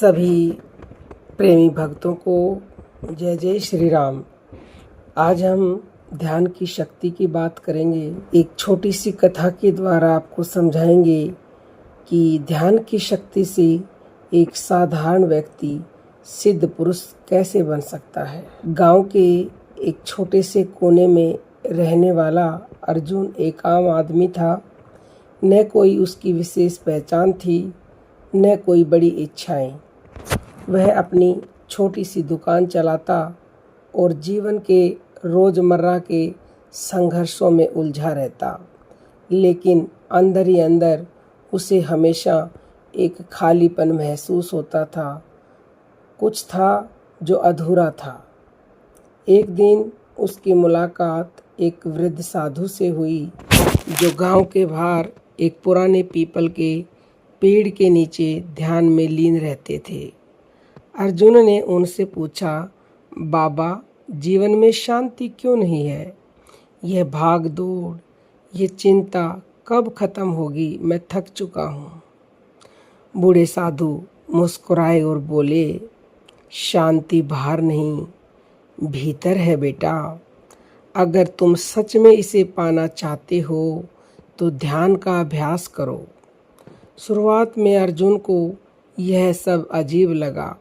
सभी प्रेमी भक्तों को जय जय श्री राम। आज हम ध्यान की शक्ति की बात करेंगे। एक छोटी सी कथा के द्वारा आपको समझाएंगे कि ध्यान की शक्ति से एक साधारण व्यक्ति सिद्ध पुरुष कैसे बन सकता है। गांव के एक छोटे से कोने में रहने वाला अर्जुन एक आम आदमी था। न कोई उसकी विशेष पहचान थी, न कोई बड़ी इच्छाएं। वह अपनी छोटी सी दुकान चलाता और जीवन के रोज़मर्रा के संघर्षों में उलझा रहता, लेकिन अंदर ही अंदर उसे हमेशा एक खालीपन महसूस होता था। कुछ था जो अधूरा था। एक दिन उसकी मुलाकात एक वृद्ध साधु से हुई, जो गांव के बाहर एक पुराने पीपल के पेड़ के नीचे ध्यान में लीन रहते थे। अर्जुन ने उनसे पूछा, बाबा, जीवन में शांति क्यों नहीं है? यह भाग दौड़, ये चिंता कब खत्म होगी? मैं थक चुका हूँ। बूढ़े साधु मुस्कुराए और बोले, शांति बाहर नहीं, भीतर है बेटा। अगर तुम सच में इसे पाना चाहते हो तो ध्यान का अभ्यास करो। शुरुआत में अर्जुन को यह सब अजीब लगा,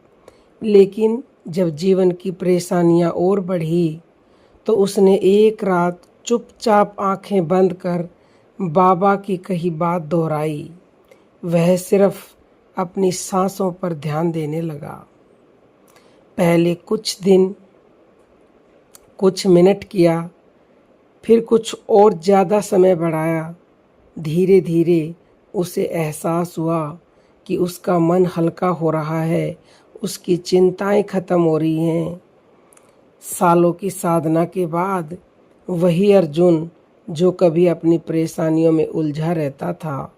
लेकिन जब जीवन की परेशानियां और बढ़ी तो उसने एक रात चुपचाप आंखें बंद कर बाबा की कही बात दोहराई। वह सिर्फ अपनी सांसों पर ध्यान देने लगा। पहले कुछ दिन कुछ मिनट किया, फिर कुछ और ज़्यादा समय बढ़ाया। धीरे धीरे उसे एहसास हुआ कि उसका मन हल्का हो रहा है, उसकी चिंताएं खत्म हो रही हैं। सालों की साधना के बाद वही अर्जुन जो कभी अपनी परेशानियों में उलझा रहता था,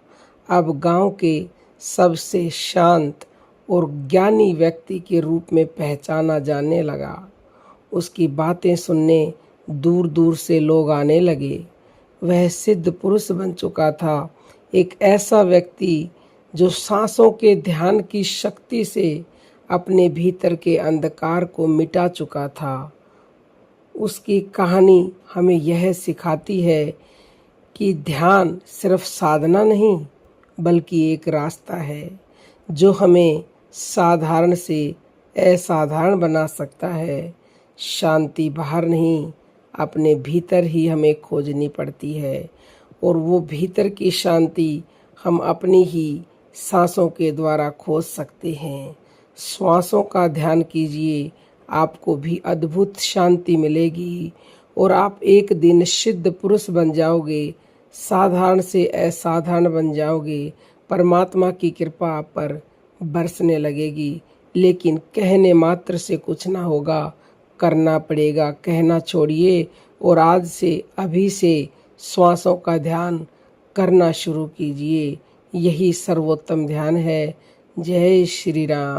अब गांव के सबसे शांत और ज्ञानी व्यक्ति के रूप में पहचाना जाने लगा। उसकी बातें सुनने दूर दूर से लोग आने लगे। वह सिद्ध पुरुष बन चुका था, एक ऐसा व्यक्ति जो सांसों के ध्यान की शक्ति से अपने भीतर के अंधकार को मिटा चुका था। उसकी कहानी हमें यह सिखाती है कि ध्यान सिर्फ साधना नहीं, बल्कि एक रास्ता है जो हमें साधारण से असाधारण बना सकता है। शांति बाहर नहीं, अपने भीतर ही हमें खोजनी पड़ती है, और वो भीतर की शांति हम अपनी ही सांसों के द्वारा खोज सकते हैं। श्वासों का ध्यान कीजिए, आपको भी अद्भुत शांति मिलेगी और आप एक दिन सिद्ध पुरुष बन जाओगे, साधारण से असाधारण बन जाओगे। परमात्मा की कृपा आप पर बरसने लगेगी। लेकिन कहने मात्र से कुछ ना होगा, करना पड़ेगा। कहना छोड़िए और आज से, अभी से श्वासों का ध्यान करना शुरू कीजिए। यही सर्वोत्तम ध्यान है। जय श्री राम।